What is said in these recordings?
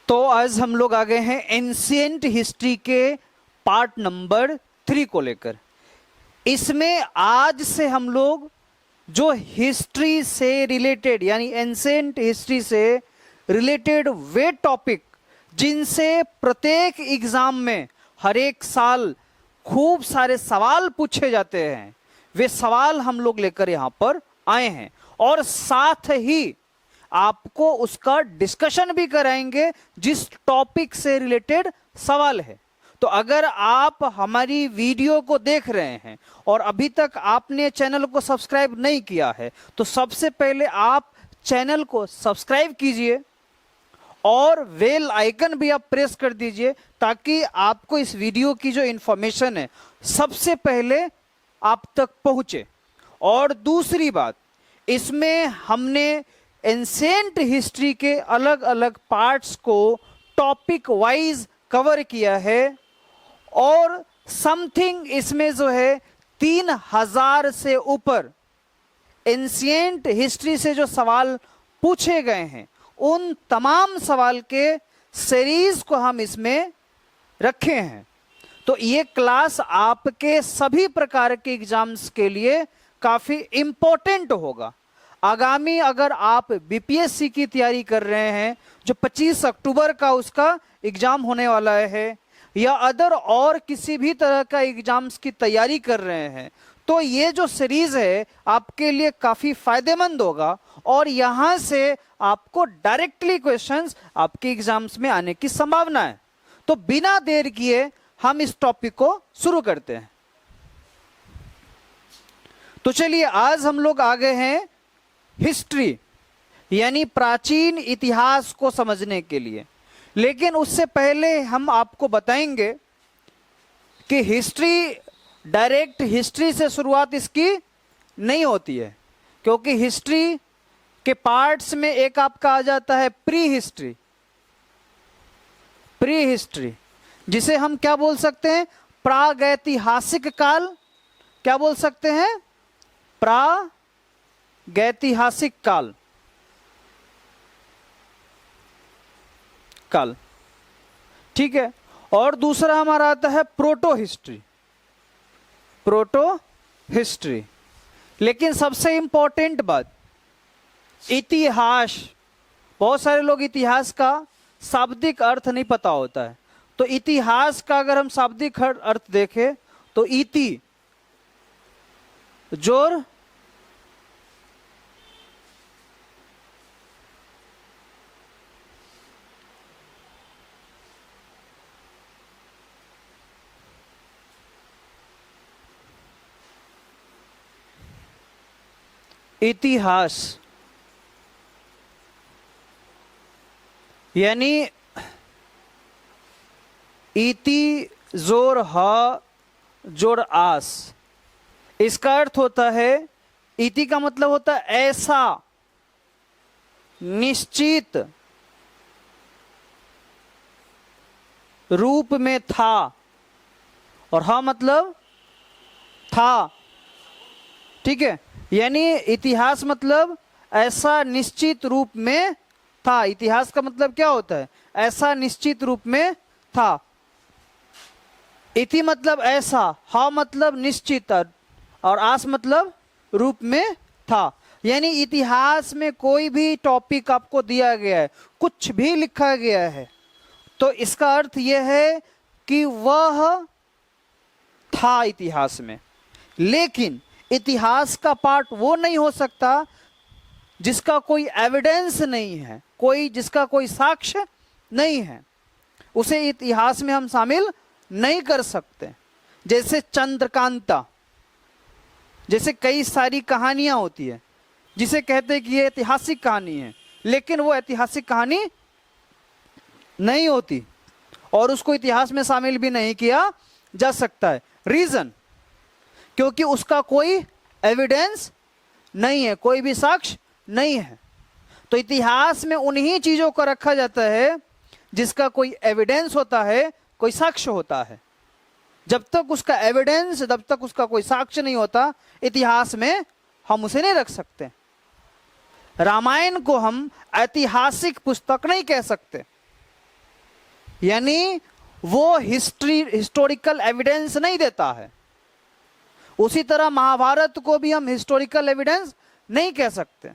तो आज हम लोग आ गए हैं एंशिएंट हिस्ट्री के पार्ट नंबर 3 को लेकर। इसमें आज से हम लोग जो हिस्ट्री से रिलेटेड यानी एंशिएंट हिस्ट्री से रिलेटेड वे टॉपिक जिनसे प्रत्येक एग्जाम में हर एक साल खूब सारे सवाल पूछे जाते हैं, वे सवाल हम लोग लेकर यहाँ पर आए हैं और साथ ही आपको उसका डिस्कशन भी कराएंगे जिस टॉपिक से रिलेटेड सवाल है। तो अगर आप हमारी वीडियो को देख रहे हैं और अभी तक आपने चैनल को सब्सक्राइब नहीं किया है तो सबसे पहले आप चैनल को सब्सक्राइब कीजिए और बेल आइकन भी आप प्रेस कर दीजिए ताकि आपको इस वीडियो की जो इंफॉर्मेशन है सबसे पहले आप तक पहुंचे। और दूसरी बात, इसमें हमने एंशिएंट हिस्ट्री के अलग अलग पार्ट्स को टॉपिक वाइज कवर किया है और समथिंग इसमें जो है 3000 से ऊपर एंशिएंट हिस्ट्री से जो सवाल पूछे गए हैं उन तमाम सवाल के सीरीज को हम इसमें रखे हैं। तो ये क्लास आपके सभी प्रकार के एग्जाम्स के लिए काफी इंपॉर्टेंट होगा। आगामी अगर आप बीपीएससी की तैयारी कर रहे हैं जो 25 अक्टूबर का उसका एग्जाम होने वाला है या अदर और किसी भी तरह का एग्जाम्स की तैयारी कर रहे हैं तो ये जो सीरीज है आपके लिए काफी फायदेमंद होगा और यहां से आपको डायरेक्टली क्वेश्चंस आपके एग्जाम्स में आने की संभावना है। तो बिना देर किए हम इस टॉपिक को शुरू करते हैं। तो चलिए, आज हम लोग आ गए हैं हिस्ट्री यानी प्राचीन इतिहास को समझने के लिए। लेकिन उससे पहले हम आपको बताएंगे कि हिस्ट्री डायरेक्ट हिस्ट्री से शुरुआत इसकी नहीं होती है, क्योंकि हिस्ट्री के पार्ट्स में एक आपका आ जाता है प्री हिस्ट्री। प्री हिस्ट्री जिसे हम क्या बोल सकते हैं, प्रागैतिहासिक काल। क्या बोल सकते हैं, प्रागैतिहासिक काल। ठीक है। और दूसरा हमारा आता है प्रोटो हिस्ट्री। Proto history. लेकिन सबसे इंपॉर्टेंट बात, इतिहास। बहुत सारे लोग इतिहास का शाब्दिक अर्थ नहीं पता होता है। तो इतिहास का अगर हम शाब्दिक अर्थ देखें तो इति जोर इतिहास यानी इति जोर ह जोर आस। इसका अर्थ होता है, इति का मतलब होता है ऐसा, निश्चित रूप में था, और ह मतलब था। ठीक है, यानी इतिहास मतलब ऐसा निश्चित रूप में था। इतिहास का मतलब क्या होता है, ऐसा निश्चित रूप में था। इति मतलब ऐसा, हा मतलब निश्चित और आस मतलब रूप में था। यानी इतिहास में कोई भी टॉपिक आपको दिया गया है, कुछ भी लिखा गया है, तो इसका अर्थ यह है कि वह था इतिहास में। लेकिन इतिहास का पार्ट वो नहीं हो सकता जिसका कोई एविडेंस नहीं है, जिसका कोई साक्ष्य नहीं है, उसे इतिहास में हम शामिल नहीं कर सकते। जैसे चंद्रकांता, जैसे कई सारी कहानियां होती है जिसे कहते हैं कि ये ऐतिहासिक कहानी है, लेकिन वो ऐतिहासिक कहानी नहीं होती और उसको इतिहास में शामिल भी नहीं किया जा सकता है। रीजन, क्योंकि उसका कोई एविडेंस नहीं है, कोई भी साक्ष्य नहीं है। तो इतिहास में उन्हीं चीजों को रखा जाता है जिसका कोई एविडेंस होता है, कोई साक्ष्य होता है। जब तक उसका एविडेंस, जब तक उसका कोई साक्ष्य नहीं होता, इतिहास में हम उसे नहीं रख सकते। रामायण को हम ऐतिहासिक पुस्तक नहीं कह सकते। यानी वो हिस्टोरिकल एविडेंस नहीं देता है। उसी तरह महाभारत को भी हम हिस्टोरिकल एविडेंस नहीं कह सकते।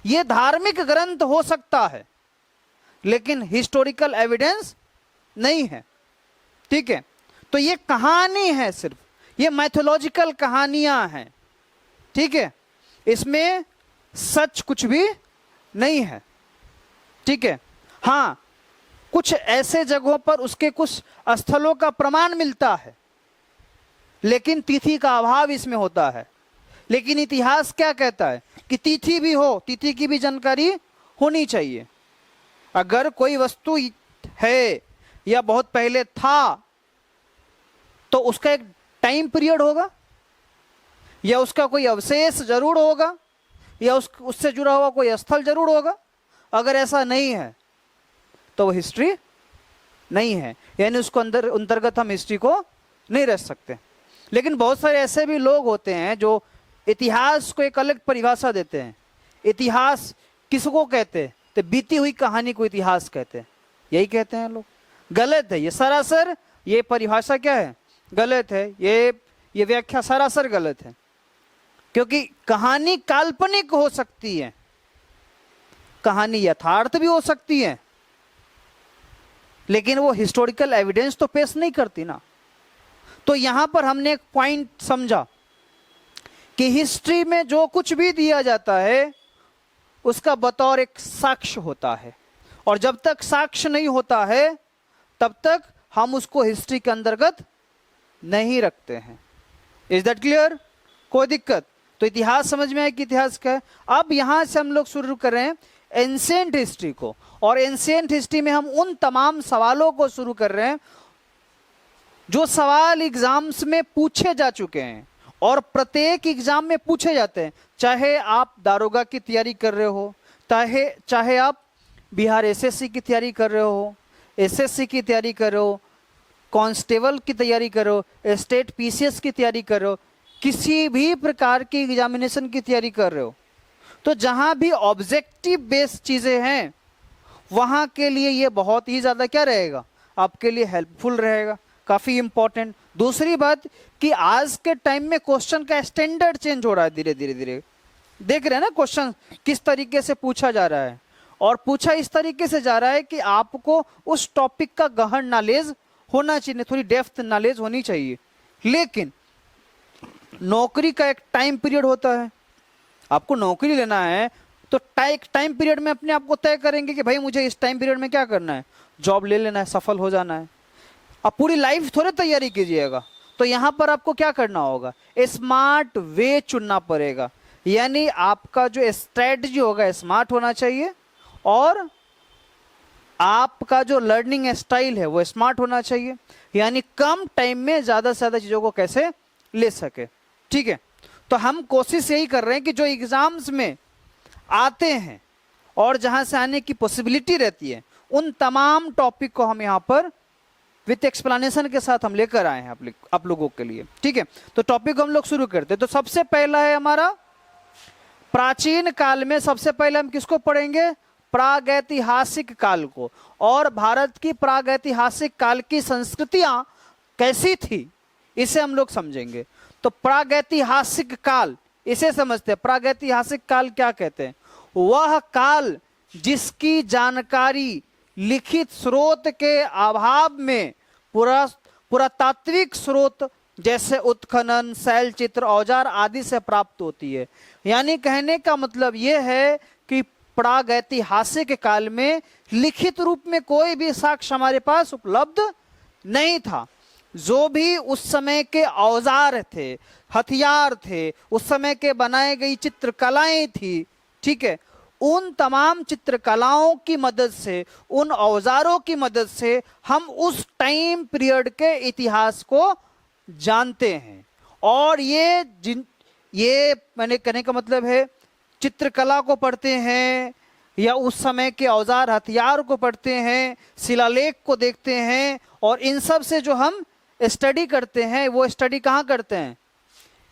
ये धार्मिक ग्रंथ हो सकता है लेकिन हिस्टोरिकल एविडेंस नहीं है, ठीक है। तो ये कहानी है, सिर्फ ये मैथोलॉजिकल कहानियां हैं, ठीक है। इसमें सच कुछ भी नहीं है, ठीक है। हाँ, कुछ ऐसे जगहों पर उसके कुछ स्थलों का प्रमाण मिलता है लेकिन तिथि का अभाव इसमें होता है। लेकिन इतिहास क्या कहता है कि तिथि भी हो, तिथि की भी जानकारी होनी चाहिए। अगर कोई वस्तु है या बहुत पहले था तो उसका एक टाइम पीरियड होगा या उसका कोई अवशेष जरूर होगा या उससे जुड़ा हुआ कोई स्थल जरूर होगा। अगर ऐसा नहीं है तो वो हिस्ट्री नहीं है, यानी उसको अंतर्गत हम हिस्ट्री को नहीं रख सकते। लेकिन बहुत सारे ऐसे भी लोग होते हैं जो इतिहास को एक अलग परिभाषा देते हैं। इतिहास किसको कहते हैं? तो बीती हुई कहानी को इतिहास कहते हैं, यही कहते हैं लोग। गलत है ये, सरासर ये परिभाषा क्या है, गलत है। ये व्याख्या सरासर गलत है, क्योंकि कहानी काल्पनिक हो सकती है, कहानी यथार्थ भी हो सकती है, लेकिन वो हिस्टोरिकल एविडेंस तो पेश नहीं करती ना। तो यहां पर हमने एक पॉइंट समझा कि हिस्ट्री में जो कुछ भी दिया जाता है उसका बतौर एक साक्ष्य होता है, और जब तक साक्ष्य नहीं होता है तब तक हम उसको हिस्ट्री के अंतर्गत नहीं रखते हैं। Is that clear? कोई दिक्कत? तो इतिहास समझ में आया कि इतिहास क्या है। अब यहां से हम लोग शुरू कर रहे हैं एंशिएंट हिस्ट्री को, और एंशिएंट हिस्ट्री में हम उन तमाम सवालों को शुरू कर रहे हैं जो सवाल एग्जाम्स में पूछे जा चुके हैं और प्रत्येक एग्जाम में पूछे जाते हैं। चाहे आप दारोगा की तैयारी कर रहे हो, चाहे आप बिहार एसएससी की तैयारी कर रहे हो, एसएससी की तैयारी कर रहे हो, कांस्टेबल की तैयारी कर रहे हो, स्टेट पीसीएस की तैयारी कर रहे हो, किसी भी प्रकार की एग्जामिनेशन की तैयारी कर रहे हो, तो जहां भी ऑब्जेक्टिव बेस्ड चीजें हैं वहां के लिए ये बहुत ही ज्यादा क्या रहेगा, आपके लिए हेल्पफुल रहेगा, काफी इंपॉर्टेंट। दूसरी बात कि आज के टाइम में क्वेश्चन का स्टैंडर्ड चेंज हो रहा है धीरे धीरे धीरे। देख रहे हैं ना क्वेश्चन किस तरीके से पूछा जा रहा है, और पूछा इस तरीके से जा रहा है कि आपको उस टॉपिक का गहन नॉलेज होना चाहिए, थोड़ी डेप्थ नॉलेज होनी चाहिए। लेकिन नौकरी का एक टाइम पीरियड होता है, आपको नौकरी लेना है तो टाइम पीरियड में अपने आप को तय करेंगे कि भाई मुझे इस टाइम पीरियड में क्या करना है, जॉब ले लेना है, सफल हो जाना है। अब पूरी लाइफ थोड़े तैयारी कीजिएगा। तो यहां पर आपको क्या करना होगा, स्मार्ट वे चुनना पड़ेगा, यानी आपका जो स्ट्रेटजी होगा स्मार्ट होना चाहिए और आपका जो लर्निंग स्टाइल है वो स्मार्ट होना चाहिए, यानी कम टाइम में ज्यादा से ज्यादा चीजों को कैसे ले सके। ठीक है, तो हम कोशिश यही कर रहे हैं कि जो एग्जाम्स में आते हैं और जहां से आने की पॉसिबिलिटी रहती है उन तमाम टॉपिक को हम यहां पर विथ एक्सप्लेनेशन के साथ हम लेकर आए हैं आप लोगों के लिए। ठीक है, तो टॉपिक हम लोग शुरू करते हैं। तो सबसे पहला है हमारा प्राचीन काल में, सबसे पहले हम किसको पढ़ेंगे, प्रागैतिहासिक काल को, और भारत की प्रागैतिहासिक काल की संस्कृतियां कैसी थी इसे हम लोग समझेंगे। तो प्रागैतिहासिक काल इसे समझते हैं। प्रागैतिहासिक काल क्या कहते हैं, वह काल जिसकी जानकारी लिखित स्रोत के अभाव में पुरातात्विक स्रोत जैसे उत्खनन, शैल चित्र, औजार आदि से प्राप्त होती है। यानी कहने का मतलब यह है कि प्रागैतिहासिक काल में लिखित रूप में कोई भी साक्ष्य हमारे पास उपलब्ध नहीं था। जो भी उस समय के औजार थे, हथियार थे, उस समय के बनाए गई चित्रकलाएं थी, ठीक है, उन तमाम चित्रकलाओं की मदद से, उन औजारों की मदद से हम उस टाइम पीरियड के इतिहास को जानते हैं। और ये मैंने कहने का मतलब है चित्रकला को पढ़ते हैं या उस समय के औजार हथियार को पढ़ते हैं, शिलालेख को देखते हैं, और इन सब से जो हम स्टडी करते हैं वो स्टडी कहाँ करते हैं,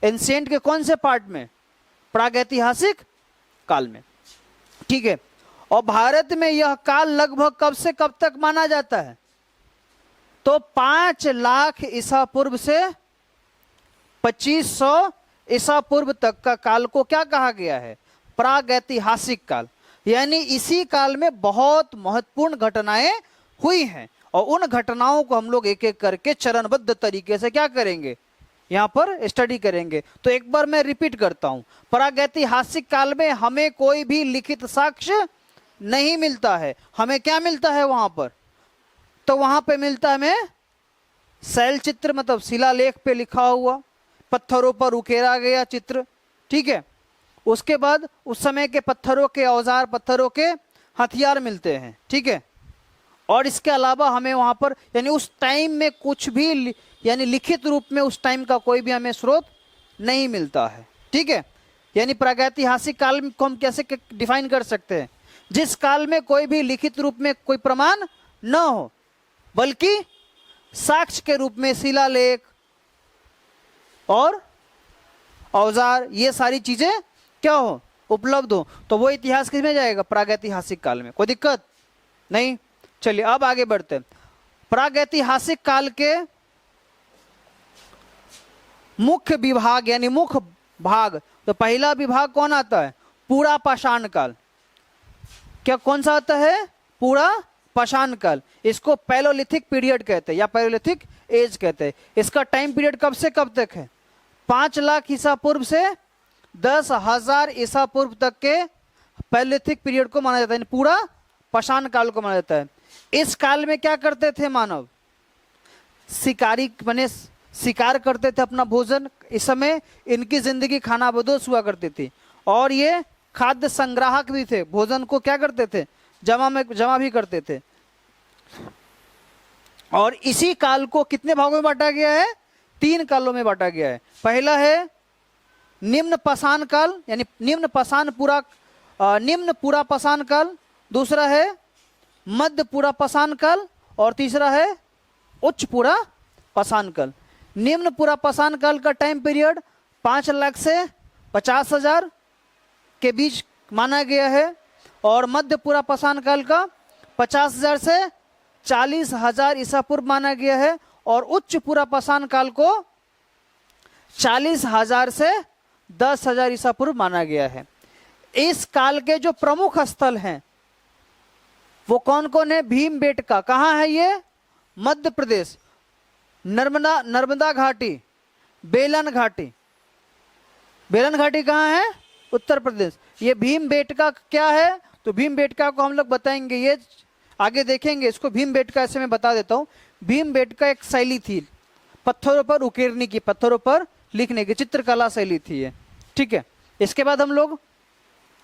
एंशिएंट के कौन से पार्ट में, प्रागैतिहासिक काल में। ठीक है, और भारत में यह काल लगभग कब से कब तक माना जाता है, तो 5 लाख ईसा पूर्व से 2500 ईसा पूर्व तक का काल को क्या कहा गया है? प्रागैतिहासिक काल। यानी इसी काल में बहुत महत्वपूर्ण घटनाएं हुई हैं और उन घटनाओं को हम लोग एक एक करके चरणबद्ध तरीके से क्या करेंगे, यहाँ पर स्टडी करेंगे। तो एक बार मैं रिपीट करता हूं, प्रागैतिहासिक काल में हमें कोई भी लिखित साक्ष्य नहीं मिलता है। हमें क्या मिलता है वहां पर? तो वहां पे मिलता है हमें शैल चित्र, मतलब शिलालेख पे लिखा हुआ, पत्थरों पर उकेरा गया चित्र, ठीक है। उसके बाद उस समय के पत्थरों के औजार, पत्थरों के हथियार मिलते हैं, ठीक है। और इसके अलावा हमें वहां पर यानी उस टाइम में कुछ भी यानी लिखित रूप में उस टाइम का कोई भी हमें स्रोत नहीं मिलता है, ठीक है। यानी प्रागैतिहासिक काल को हम कैसे डिफाइन कर सकते हैं? जिस काल में कोई भी लिखित रूप में कोई प्रमाण न हो, बल्कि साक्ष्य के रूप में शिलालेख और औजार, ये सारी चीजें क्या हो, उपलब्ध हो, तो वो इतिहास किसमें जाएगा? प्रागैतिहासिक काल में। कोई दिक्कत नहीं। चलिए अब आगे बढ़ते हैं। प्रागैतिहासिक काल के मुख्य विभाग यानी मुख्य भाग, तो पहला विभाग कौन आता है? पूरा पाषाण काल। क्या कौन सा आता है? पूरा पाषाण काल। इसको पैलोलिथिक पीरियड कहते हैं या पैलोलिथिक एज कहते हैं। इसका टाइम पीरियड कब से कब तक है? 5 लाख ईसा पूर्व से 10,000 ईसा पूर्व तक के पैलोलिथिक पीरियड को माना जाता है, पूरा पाषाण काल को माना जाता है। इस काल में क्या करते थे मानव? शिकारी बने, शिकार करते थे अपना भोजन। इस समय इनकी जिंदगी खाना बदोश हुआ करती थी और ये खाद्य संग्राहक भी थे। भोजन को क्या करते थे? जमा भी करते थे। और इसी काल को कितने भागों में बांटा गया है? 3 कालों में बांटा गया है। पहला है निम्न पाषाण काल यानी निम्न पूरा पाषाण काल, दूसरा है मध्य पूरा पाषाण काल और तीसरा है उच्च पूरा पाषाण काल। निम्न पूरा पाषाण काल का टाइम पीरियड 5 लाख से 50,000 के बीच माना गया है और मध्य पूरा पाषाण काल का 50,000 से 40,000 ईसा पूर्व माना गया है और उच्च पूरा पाषाण काल को 40,000 से 10,000 ईसा पूर्व माना गया है। इस काल के जो प्रमुख स्थल हैं वो कौन कौन है? भीमबेटका कहाँ है ये? मध्य प्रदेश। नर्मदा घाटी, बेलन घाटी। बेलन घाटी कहाँ है? उत्तर प्रदेश। ये भीमबेटका क्या है? तो भीमबेटका को हम लोग बताएंगे, ये आगे देखेंगे इसको। भीमबेटका ऐसे मैं बता देता हूँ। भीमबेटका एक शैली थी पत्थरों पर उकेरने की, पत्थरों पर लिखने की, चित्रकला शैली थी ये, ठीक है। इसके बाद हम लोग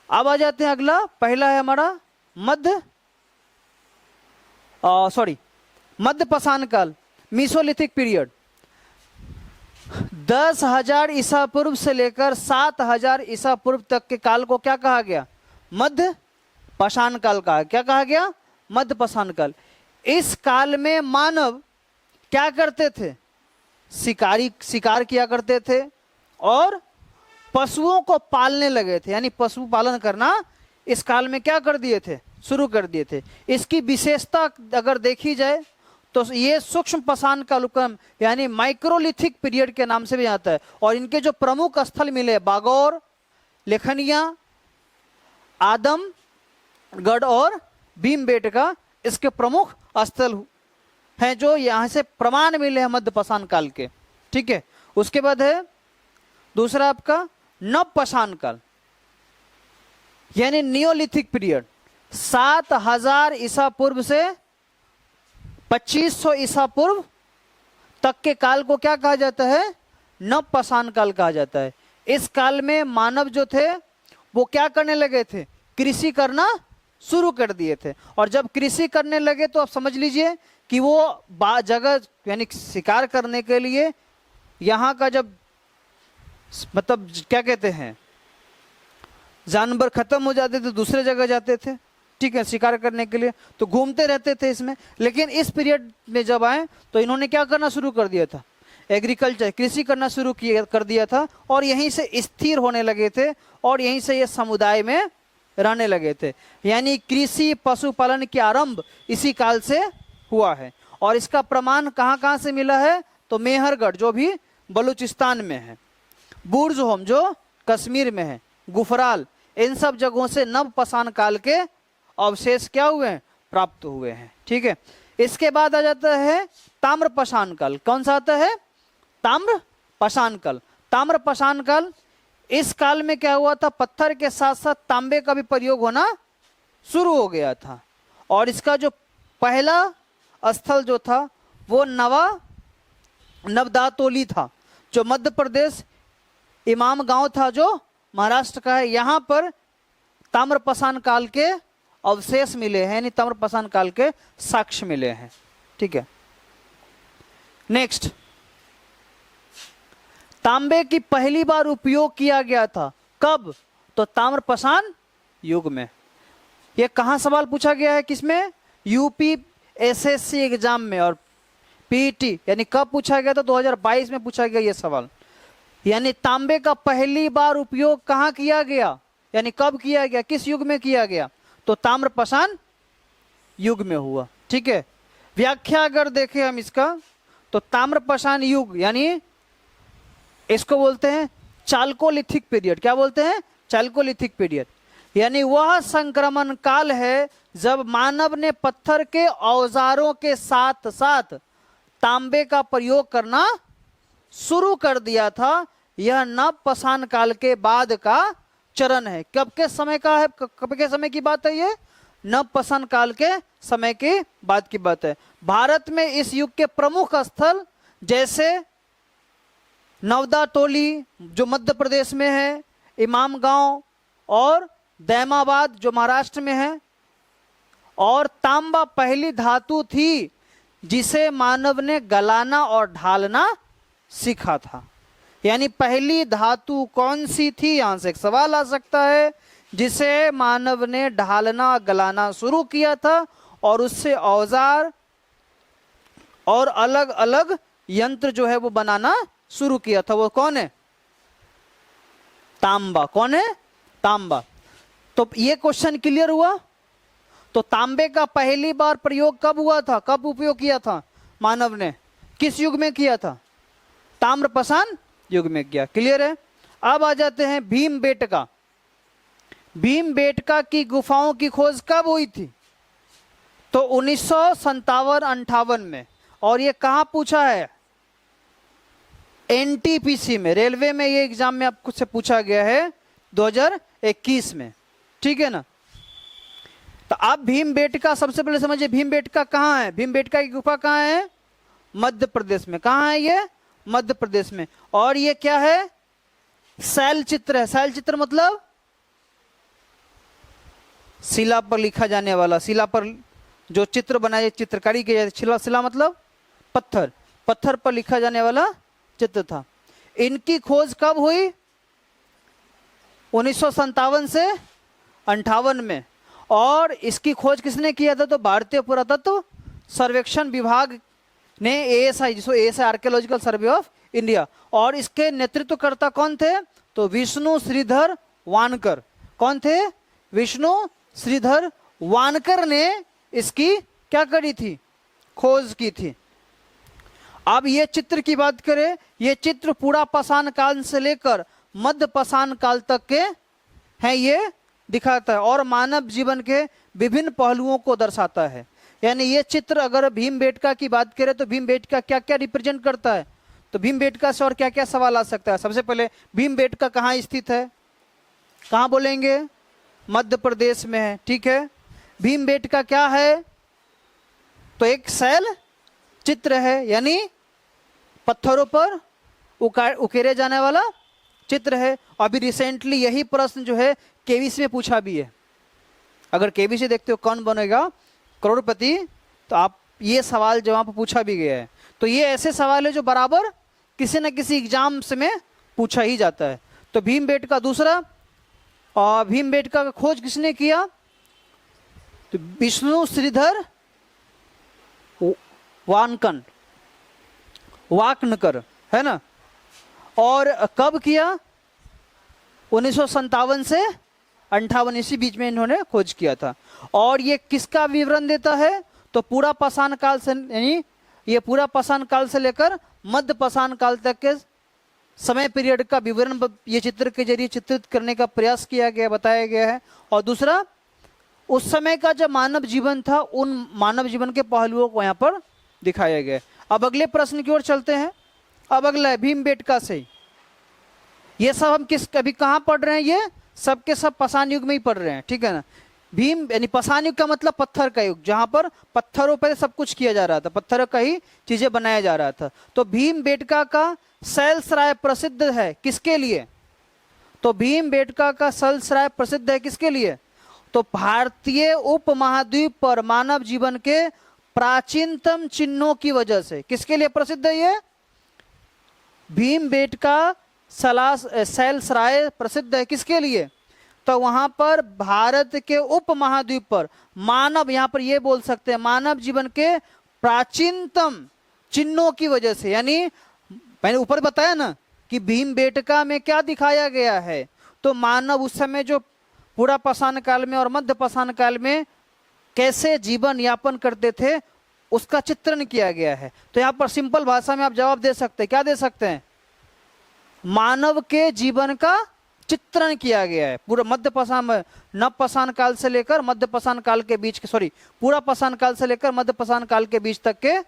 अब आ जाते हैं अगला। पहला है हमारा मध्य पाषाण काल, मीसोलिथिक पीरियड। 10,000 ईसा पूर्व से लेकर 7,000 ईसा पूर्व तक के काल को क्या कहा गया? मध्य पाषाण काल कहा। क्या कहा गया? मध्य पाषाण काल। इस काल में मानव क्या करते थे? शिकार किया करते थे और पशुओं को पालने लगे थे, यानी पशु पालन करना इस काल में क्या कर दिए थे? शुरू कर दिए थे। इसकी विशेषता अगर देखी जाए तो ये सूक्ष्म पाषाण काल यानी माइक्रोलिथिक पीरियड के नाम से भी आता है। और इनके जो प्रमुख स्थल मिले, बागौर, लेखनिया, आदमगढ़ और भीमबेटका, इसके प्रमुख स्थल हैं जो यहाँ से प्रमाण मिले हैं मध्य पाषाण काल के, ठीक है। उसके बाद है दूसरा आपका नव पाषाण काल यानी नियोलिथिक पीरियड। 7,000 ईसा पूर्व से 2500 ईसा पूर्व तक के काल को क्या कहा जाता है? नव पाषाण काल कहा जाता है। इस काल में मानव जो थे वो क्या करने लगे थे? कृषि करना शुरू कर दिए थे। और जब कृषि करने लगे तो आप समझ लीजिए कि वो जगह यानी शिकार करने के लिए यहाँ का जब मतलब क्या कहते हैं, जानवर खत्म हो जाते थे दूसरे जगह जाते थे, ठीक है, शिकार करने के लिए, तो घूमते रहते थे इसमें। लेकिन इस पीरियड में जब आए तो इन्होंने क्या करना शुरू कर दिया था? एग्रीकल्चर, कृषि करना शुरू कर दिया था और यहीं से स्थिर होने लगे थे और यहीं से ये समुदाय में रहने लगे थे। यानी कृषि पशुपालन के आरंभ इसी काल से हुआ है। और इसका प्रमाण कहाँ कहाँ से मिला है, तो मेहरगढ़ जो भी बलूचिस्तान में है, बुर्जहोम जो कश्मीर में है, गुफराल, इन सब जगहों से नवपाषाण काल के अवशेष क्या हुए हैं, प्राप्त हुए हैं। ठीक है, इसके बाद आ जाता है ताम्रपाषाण काल। कौन सा आता है, ताम्रपाषाण काल। ताम्रपाषाण काल, इस काल में क्या हुआ था, पत्थर के साथ साथ तांबे का भी प्रयोग होना शुरू हो गया था। और इसका जो पहला स्थल जो था वो नवदातोली था, जो मध्य प्रदेश इमाम गांव था जो महाराष्ट्र का है। यहाँ पर ताम्रपाषाण काल के अवशेष मिले हैं, यानी ताम्रपाषाण काल के साक्ष्य मिले हैं। ठीक है, नेक्स्ट, तांबे की पहली बार उपयोग किया गया था कब, तो ताम्रपाषाण युग में। यह कहां सवाल पूछा गया है, किसमें, यूपी एसएससी एग्जाम में और पीईटी, यानी कब पूछा गया था, 2022 में पूछा गया यह सवाल। यानी तांबे का पहली बार उपयोग कहां किया गया, यानी कब किया गया, किस युग में किया गया, तो ताम्रपाषाण युग में हुआ। ठीक है, व्याख्या अगर देखें हम इसका, तो ताम्रपाषाण युग यानी इसको बोलते हैं चाल्कोलिथिक पीरियड। क्या बोलते हैं, चाल्कोलिथिक पीरियड, यानी वह संक्रमण काल है जब मानव ने पत्थर के औजारों के साथ साथ तांबे का प्रयोग करना शुरू कर दिया था। यह नवपाषाण काल के बाद का चरण है। कब के समय का है, कब के समय की बात है, ये नवपाषाण काल के समय के बाद की बात है। भारत में इस युग के प्रमुख स्थल जैसे नवदातोली जो मध्य प्रदेश में है, इमाम गांव और दैमाबाद जो महाराष्ट्र में है। और तांबा पहली धातु थी जिसे मानव ने गलाना और ढालना सीखा था। यानी पहली धातु कौन सी थी, यहां से एक सवाल आ सकता है, जिसे मानव ने ढालना गलाना शुरू किया था और उससे औजार और अलग अलग यंत्र जो है वो बनाना शुरू किया था। वो कौन है, तांबा। कौन है, तांबा। तो ये क्वेश्चन क्लियर हुआ। तो तांबे का पहली बार प्रयोग कब हुआ था, कब उपयोग किया था मानव ने, किस युग में किया था, ताम्रपाषाण युग में किया। क्लियर है। अब आ जाते हैं भीमबेटका। भीमबेटका की गुफाओं की खोज कब हुई थी, तो 1957-58 में। और ये कहां पूछा है, एनटीपीसी में, रेलवे में ये एग्जाम में आपको से पूछा गया है 2021 में। ठीक है ना। तो आप भीमबेटका सबसे पहले समझिए, भीमबेटका कहाँ है, भीमबेटका की गुफा कहाँ है, मध्य प्रदेश में। कहाँ है ये, मध्य प्रदेश में। और ये क्या है, शैल चित्र है। शैल चित्र मतलब शिला पर लिखा जाने वाला, शिला पर जो चित्र बनाए, चित्रकारी की जाती, शिला मतलब पत्थर, पत्थर पर लिखा जाने वाला चित्र था। इनकी खोज कब हुई, 1957 से 58 में। और इसकी खोज किसने किया था, तो भारतीय पुरातत्व सर्वेक्षण विभाग ने, एएसआई, जिसको ASI archaeological survey of India. और इसके नेतृत्वकर्ता कौन थे, तो विष्णु श्रीधर वानकर। कौन थे, विष्णु श्रीधर वानकर ने इसकी क्या करी थी, खोज की थी। अब ये चित्र की बात करें, ये चित्र पूरा पाषाण काल से लेकर मध्य पाषाण काल तक के हैं, ये दिखाता है और मानव जीवन के विभिन्न पहलुओं को दर्शाता है। यानी ये चित्र अगर भीमबेटका की बात करें तो भीमबेटका क्या क्या रिप्रेजेंट करता है, तो भीमबेटका से और क्या क्या सवाल आ सकता है। सबसे पहले भीमबेटका कहाँ स्थित है, कहाँ बोलेंगे, मध्य प्रदेश में है। ठीक है। भीमबेटका क्या है, तो एक शैल चित्र है, यानी पत्थरों पर उकेरे जाने वाला चित्र है। अभी रिसेंटली यही प्रश्न जो है केबीसी में पूछा भी है। अगर केबीसी देखते हो कौन बनेगा करोड़पति, तो आप ये सवाल जो वहाँ पर पूछा भी गया है। तो ये ऐसे सवाल है जो बराबर किसी न किसी एग्जाम्स में पूछा ही जाता है। तो भीमबेटका दूसरा, और भीमबेटका का खोज किसने किया, तो विष्णु श्रीधर वाकनकर, है ना। और कब किया, 1957 से 58, इसी बीच में इन्होंने खोज किया था। और ये किसका विवरण देता है, तो पूरा पाषाण काल से, यानी ये पूरा पाषाण काल से लेकर मध्य पाषाण काल तक के समय पीरियड का विवरण ये चित्र के जरिए चित्रित करने का प्रयास किया गया, बताया गया है। और दूसरा, उस समय का जो मानव जीवन था उन मानव जीवन के पहलुओं को यहाँ पर दिखाया गया है। अब अगले प्रश्न की ओर चलते हैं। अब अगला है भीमबेटका से। ये सब हम अभी कहाँ पढ़ रहे हैं? ये सब के सब पाषाण युग में ही पढ़ रहे हैं, ठीक है ना। भीम यानी पाषाण युग का मतलब पत्थर का युग, जहां पर पत्थरों पर सब कुछ किया जा रहा था, पत्थरों का ही चीजें बनाया जा रहा था। तो भीमबेटका का सैलसराय प्रसिद्ध है किसके लिए? तो भीमबेटका का सैलसराय प्रसिद्ध है किसके लिए? तो भारतीय उपमहाद्वीप पर मानव जीवन के प्राचीनतम चिन्हों की वजह से। किसके लिए प्रसिद्ध है ये? भीमबेटका सैलसराय प्रसिद्ध है किसके लिए? तो वहां पर भारत के उपमहाद्वीप पर मानव, यहां पर ये बोल सकते हैं मानव जीवन के प्राचीनतम चिन्हों की वजह से। यानी मैंने ऊपर बताया ना कि भीमबेटका में क्या दिखाया गया है, तो मानव उस समय जो पूरा पाषाण काल में और मध्य पाषाण काल में कैसे जीवन यापन करते थे उसका चित्रण किया गया है। तो यहाँ पर सिंपल भाषा में आप जवाब दे सकते हैं, क्या दे सकते हैं? मानव के जीवन का चित्रण किया गया है पूरा मध्य पाषाण में, नव पाषाण काल से लेकर मध्य पाषाण काल के बीच के, सॉरी पूरा पाषाण काल से लेकर मध्य पाषाण काल के बीच तक के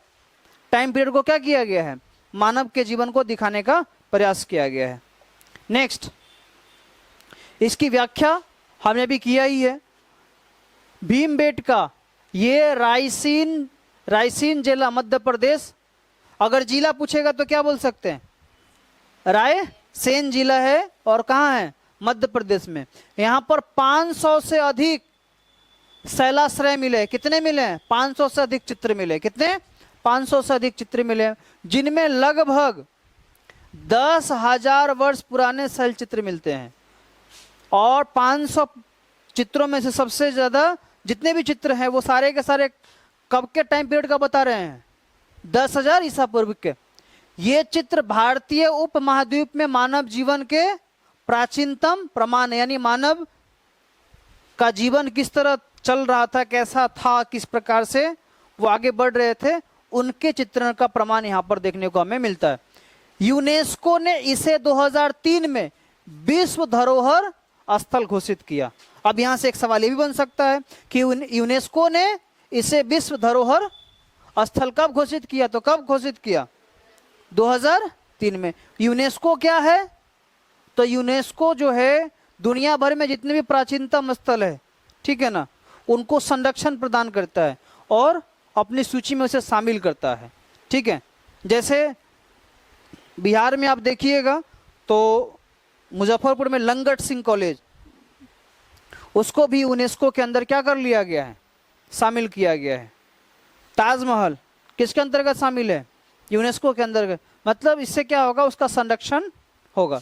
टाइम पीरियड को क्या किया गया है? मानव के जीवन को दिखाने का प्रयास किया गया है। नेक्स्ट, इसकी व्याख्या हमने भी किया ही है। भीमबेटका ये रायसीन जिला मध्य प्रदेश, अगर जिला पूछेगा तो क्या बोल सकते हैं? रायसेन जिला है और कहाँ है? मध्य प्रदेश में। यहाँ पर 500 से अधिक शैलाश्रय मिले। कितने मिले हैं? 500 से अधिक चित्र मिले। कितने? 500 से अधिक चित्र मिले, जिनमें लगभग 10,000 वर्ष पुराने शैल चित्र मिलते हैं। और 500 चित्रों में से सबसे ज्यादा जितने भी चित्र हैं वो सारे के सारे कब के टाइम पीरियड का बता रहे हैं? 10,000 ईसा पूर्व के। ये चित्र भारतीय उपमहाद्वीप में मानव जीवन के प्राचीनतम प्रमाण है, यानी मानव का जीवन किस तरह चल रहा था, कैसा था, किस प्रकार से वो आगे बढ़ रहे थे, उनके चित्रण का प्रमाण यहाँ पर देखने को हमें मिलता है। यूनेस्को ने इसे 2003 में विश्व धरोहर स्थल घोषित किया। अब यहां से एक सवाल ये भी बन सकता है कि यूनेस्को ने इसे विश्व धरोहर स्थल कब घोषित किया? तो कब घोषित किया? 2003 में। यूनेस्को क्या है? तो यूनेस्को जो है दुनिया भर में जितने भी प्राचीनतम स्थल है, ठीक है ना, उनको संरक्षण प्रदान करता है और अपनी सूची में उसे शामिल करता है, ठीक है। जैसे बिहार में आप देखिएगा तो मुजफ्फरपुर में लंगट सिंह कॉलेज, उसको भी यूनेस्को के अंदर क्या कर लिया गया है? शामिल किया गया है। ताजमहल किसके अंतर्गत शामिल है? यूनेस्को के अंतर्गत। मतलब इससे क्या होगा? उसका संरक्षण होगा।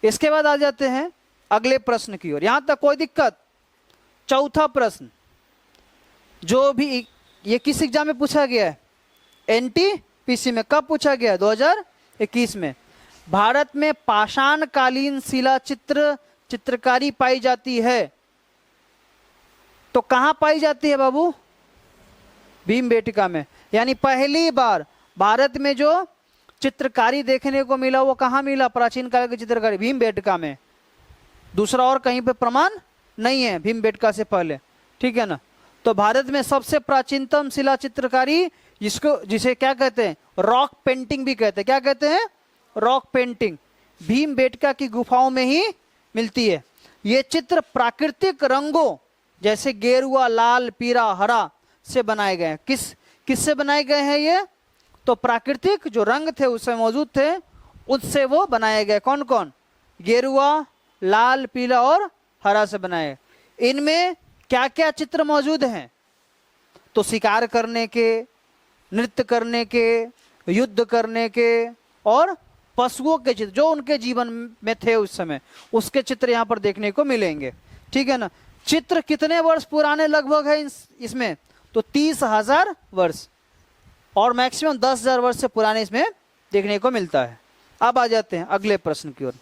इसके बाद आ जाते हैं अगले प्रश्न की ओर। यहां तक कोई दिक्कत? चौथा प्रश्न जो भी ये किस एग्जाम में पूछा गया है? NTPC में। कब पूछा गया? 2021 में। भारत में पाषाण कालीन शिला चित्रकारी पाई जाती है, तो कहां पाई जाती है बाबू? भीमबेटका में। यानी पहली बार भारत में जो चित्रकारी देखने को मिला वो कहां मिला? प्राचीन काल की चित्रकारी भीमबेटका में। दूसरा और कहीं पे प्रमाण नहीं है भीमबेटका से पहले, ठीक है ना। तो भारत में सबसे प्राचीनतम शिला चित्रकारी जिसे क्या कहते हैं? रॉक पेंटिंग भी कहते हैं। क्या कहते हैं? Rock painting. भीमबेटका की गुफाओं में ही मिलती है। ये चित्र प्राकृतिक रंगों जैसे गेरुआ, लाल, पीला, हरा से बनाए गए हैं। किससे बनाए गए हैं ये? तो प्राकृतिक जो रंग थे उससे मौजूद थे, उससे वो बनाए गए। कौन कौन? गेरुआ, लाल, पीला और हरा से बनाए। इनमें क्या क्या चित्र मौजूद हैं? तो शिकार करने के, नृत्य करने के, युद्ध करने के और पशुओं के चित्र जो उनके जीवन में थे उस समय, उसके चित्र यहाँ पर देखने को मिलेंगे, ठीक है ना। चित्र कितने वर्ष पुराने लगभग है इसमें? तो 30,000 वर्ष और मैक्सिमम 10,000 वर्ष से पुराने इसमें देखने को मिलता है। अब आ जाते हैं अगले प्रश्न की ओर।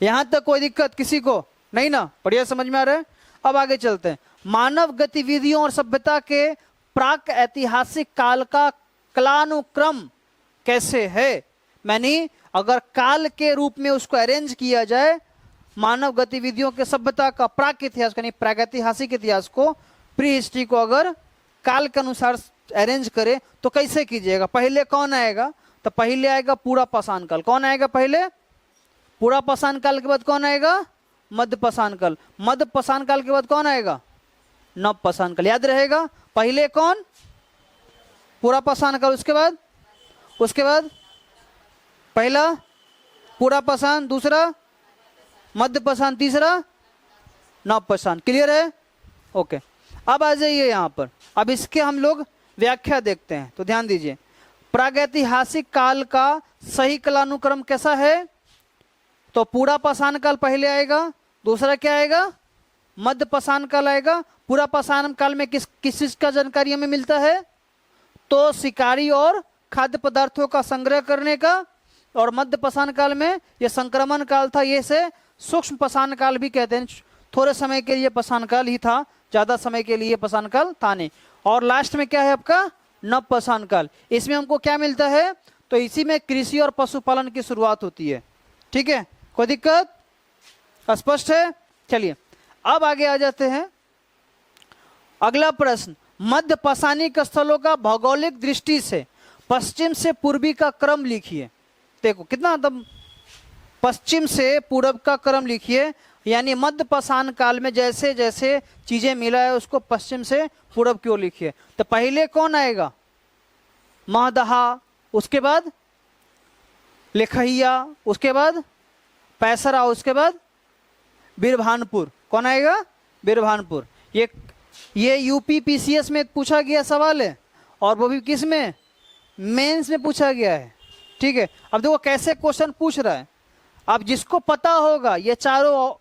यहां तक कोई दिक्कत किसी को नहीं ना? बढ़िया समझ में आ रहा है। अब आगे चलते हैं। मानव गतिविधियों और सभ्यता के प्राक ऐतिहासिक काल का कालानुक्रम कैसे है, यानी अगर काल के रूप में उसको अरेंज किया जाए, मानव गतिविधियों के सभ्यता का प्राक इतिहास यानी प्रागैतिहासिक इतिहास को, प्री हिस्ट्री को अगर काल के अनुसार अरेंज करे तो कैसे कीजिएगा? पहले कौन आएगा? तो पहले आएगा पूरा पाषाण काल। कौन आएगा पहले? पूरा पाषाण काल के बाद कौन आएगा? मध्य पाषाण काल। मध्य पाषाण काल के बाद कौन आएगा? नव पाषाण काल। याद रहेगा, पहले कौन? पूरा पाषाण काल। उसके बाद पहला पूरा पाषाण, दूसरा मध्य पाषाण, तीसरा नव पाषाण। क्लियर है? ओके। अब आ जाइए यहाँ पर, अब इसके हम लोग व्याख्या देखते हैं। तो ध्यान दीजिए, प्रागैतिहासिक काल का सही कालानुक्रम कैसा है? तो पूरा पाषाण काल पहले आएगा, दूसरा क्या आएगा? मध्य पाषाण काल आएगा। पूरा पाषाण काल में किस चीज का जानकारी हमें मिलता है? तो शिकारी और खाद्य पदार्थों का संग्रह करने का। और मध्य पाषाण काल में यह संक्रमण काल था, ये से सूक्ष्म पाषाण काल भी कहते हैं। थोड़े समय के लिए पाषाण काल ही था, ज्यादा समय के लिए पाषाण काल था नहीं। और लास्ट में क्या है आपका? नव पाषाण काल। इसमें हमको क्या मिलता है? तो इसी में कृषि और पशुपालन की शुरुआत होती है। ठीक है, कोई दिक्कत? स्पष्ट है? चलिए अब आगे आ जाते हैं। अगला प्रश्न, मध्य पाषाणिक स्थलों का भौगोलिक दृष्टि से पश्चिम से पूर्वी का क्रम लिखिए। देखो कितना मतलब, पश्चिम से पूर्व का क्रम लिखिए, यानी मध्य पाषाण काल में जैसे जैसे चीजें मिला है उसको पश्चिम से पूर्व की ओर लिखिए। तो पहले कौन आएगा? महदहा, उसके बाद लेखैया, उसके बाद पैसरा, उसके बाद बीरभानपुर। कौन आएगा? बीरभानपुर। ये यूपी पीसीएस में पूछा गया सवाल है, और वो भी किस में? मेंस में पूछा गया है। ठीक है, अब देखो कैसे क्वेश्चन पूछ रहा है। अब जिसको पता होगा ये चारों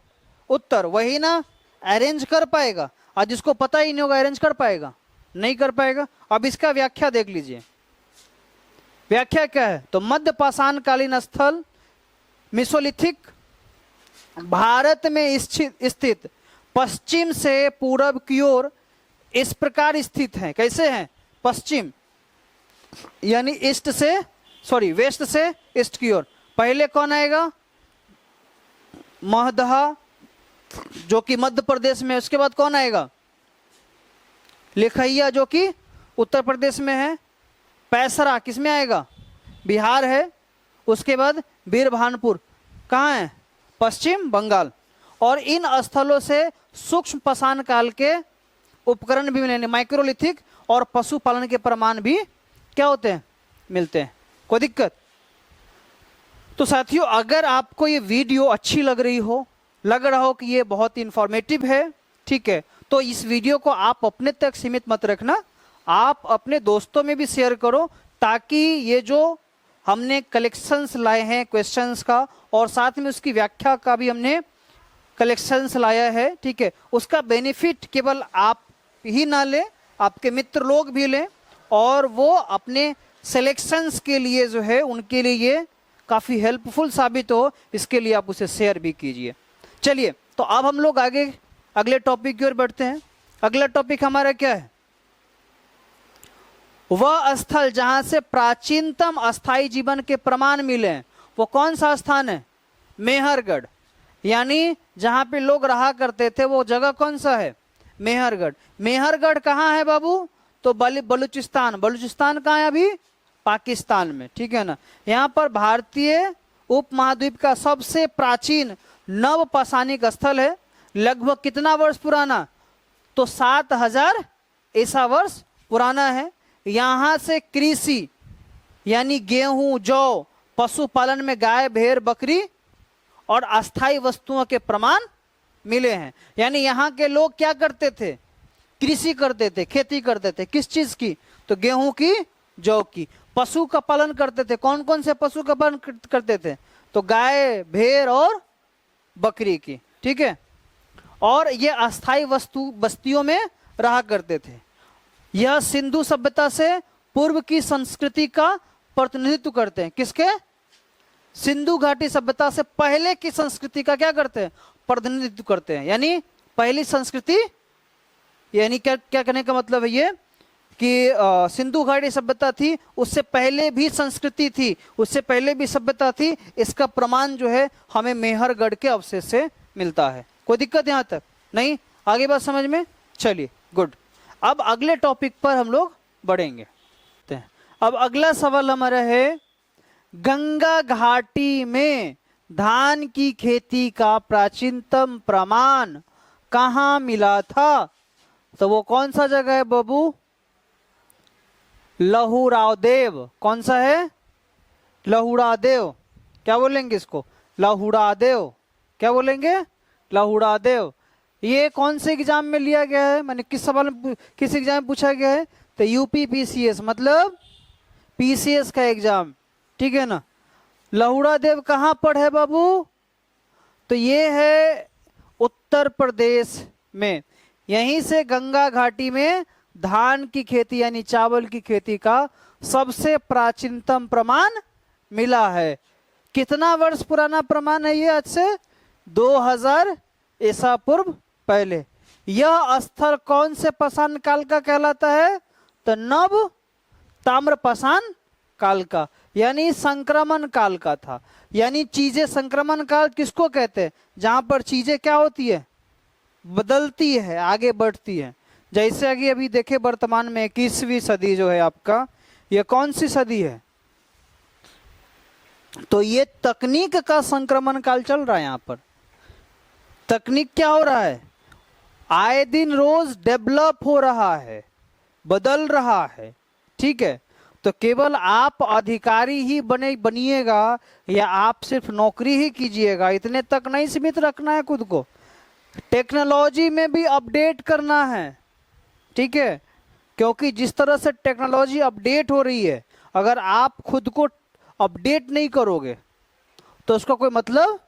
उत्तर, वही ना अरेंज कर पाएगा, और जिसको पता ही नहीं होगा अरेंज कर पाएगा? नहीं कर पाएगा। अब इसका व्याख्या देख लीजिए। व्याख्या क्या है? तो मध्य पाषाण कालीन स्थल मेसोलिथिक भारत में स्थित पश्चिम से पूर्व की ओर इस प्रकार स्थित है। कैसे हैं? पश्चिम यानी वेस्ट से ईस्ट की ओर। पहले कौन आएगा? महदहा, जो कि मध्य प्रदेश में। उसके बाद कौन आएगा? लेखैया, जो कि उत्तर प्रदेश में है। पैसरा किस में आएगा? बिहार है। उसके बाद बीरभानपुर कहाँ है? पश्चिम बंगाल। और इन स्थलों से सूक्ष्म पाषाण काल के उपकरण भी मिलेंगे, माइक्रोलिथिक और पशुपालन के प्रमाण भी क्या होते हैं? मिलते हैं। कोई दिक्कत? तो साथियों, अगर आपको ये वीडियो अच्छी लग रही हो, लग रहा हो कि ये बहुत इंफॉर्मेटिव है, ठीक है, तो इस वीडियो को आप अपने तक सीमित मत रखना, आप अपने दोस्तों में भी शेयर करो, ताकि ये जो हमने कलेक्शंस लाए हैं क्वेश्चंस का, और साथ में उसकी व्याख्या का भी हमने कलेक्शंस लाया है, ठीक है, उसका बेनिफिट केवल आप ही ना लें, आपके मित्र लोग भी लें, और वो अपने सिलेक्शंस के लिए जो है उनके लिए ये काफ़ी हेल्पफुल साबित हो, इसके लिए आप उसे शेयर भी कीजिए। चलिए, तो अब हम लोग आगे अगले टॉपिक की ओर बढ़ते हैं। अगला टॉपिक हमारा क्या है? वह स्थल जहां से प्राचीनतम अस्थाई जीवन के प्रमाण मिले हैं, वो कौन सा स्थान है? मेहरगढ़। यानी जहां पे लोग रहा करते थे वो जगह कौन सा है? मेहरगढ़। मेहरगढ़ कहाँ है बाबू? तो बलूचिस्तान। बलूचिस्तान कहाँ है अभी? पाकिस्तान में। ठीक है ना। यहाँ पर भारतीय उपमहाद्वीप का सबसे प्राचीन नव पाषाणिक स्थल है। लगभग कितना वर्ष पुराना? तो 7000 ईसा वर्ष पुराना है। यहाँ से कृषि यानी गेहूं, जौ, पशुपालन में गाय, भेड़, बकरी और अस्थाई वस्तुओं के प्रमाण मिले हैं। यानी यहाँ के लोग क्या करते थे? कृषि करते थे, खेती करते थे। किस चीज की? तो गेहूं की, जौ की। पशु का पालन करते थे। कौन कौन से पशु का पालन करते थे? तो गाय, भेड़ और बकरी की। ठीक है। और ये अस्थाई बस्तियों में रहा करते थे। यह सिंधु सभ्यता से पूर्व की संस्कृति का प्रतिनिधित्व करते हैं। किसके? सिंधु घाटी सभ्यता से पहले की संस्कृति का क्या करते हैं? प्रतिनिधित्व करते हैं। यानी पहली संस्कृति, यानी क्या कहने का मतलब है ये कि सिंधु घाटी सभ्यता थी, उससे पहले भी संस्कृति थी, उससे पहले भी सभ्यता थी। इसका प्रमाण जो है हमें मेहरगढ़ के अवशेष से मिलता है। कोई दिक्कत यहाँ तक नहीं? आगे बात समझ में? चलिए गुड। अब अगले टॉपिक पर हम लोग बढ़ेंगे। अब अगला सवाल हमारा है, गंगा घाटी में धान की खेती का प्राचीनतम प्रमाण कहाँ मिला था? तो वो कौन सा जगह है बाबू? लहुरादेव। कौन सा है? लहुरादेव। क्या बोलेंगे इसको? लहुरादेव। क्या बोलेंगे? लहुरादेव। ये कौन से एग्जाम में लिया गया है? मैंने किस सवाल में, किस एग्जाम में पूछा गया है? तो यूपी पीसीएस, मतलब पीसीएस का एग्जाम, ठीक है ना। लहुरादेव कहाँ पर है बाबू? तो ये है उत्तर प्रदेश में। यहीं से गंगा घाटी में धान की खेती यानी चावल की खेती का सबसे प्राचीनतम प्रमाण मिला है। कितना वर्ष पुराना प्रमाण है ये? आज से 2000 ईसा पूर्व पहले। यह स्थल कौन से पाषाण काल का कहलाता है? तो नव ताम्र पाषाण काल का, यानी संक्रमण काल का था। यानी चीजें संक्रमण काल किसको कहते हैं? जहां पर चीजें क्या होती है? बदलती है, आगे बढ़ती है। जैसे अभी देखे वर्तमान में 21वीं सदी जो है आपका, ये कौन सी सदी है? तो ये तकनीक का संक्रमण काल चल रहा है। यहाँ पर तकनीक क्या हो रहा है? आए दिन रोज डेवलप हो रहा है, बदल रहा है, ठीक है। तो केवल आप अधिकारी ही बनिएगा या आप सिर्फ नौकरी ही कीजिएगा, इतने तक नहीं सीमित रखना है खुद को। टेक्नोलॉजी में भी अपडेट करना है, ठीक है। क्योंकि जिस तरह से टेक्नोलॉजी अपडेट हो रही है, अगर आप खुद को अपडेट नहीं करोगे तो उसका कोई मतलब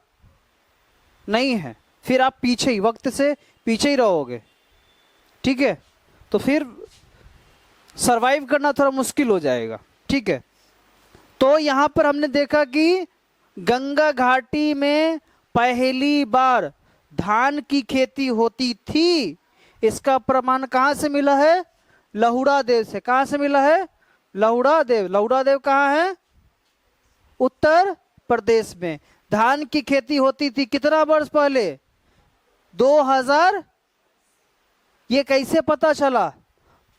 नहीं है। फिर आप पीछे ही, वक्त से पीछे ही रहोगे, ठीक है। तो फिर सरवाइव करना थोड़ा मुश्किल हो जाएगा, ठीक है। तो यहां पर हमने देखा कि गंगा घाटी में पहली बार धान की खेती होती थी। इसका प्रमाण कहां से मिला है? लहुरादेव से। कहां से मिला है? लहुरादेव। लहुरादेव कहां है? उत्तर प्रदेश में। धान की खेती होती थी कितना वर्ष पहले? 2000। ये कैसे पता चला?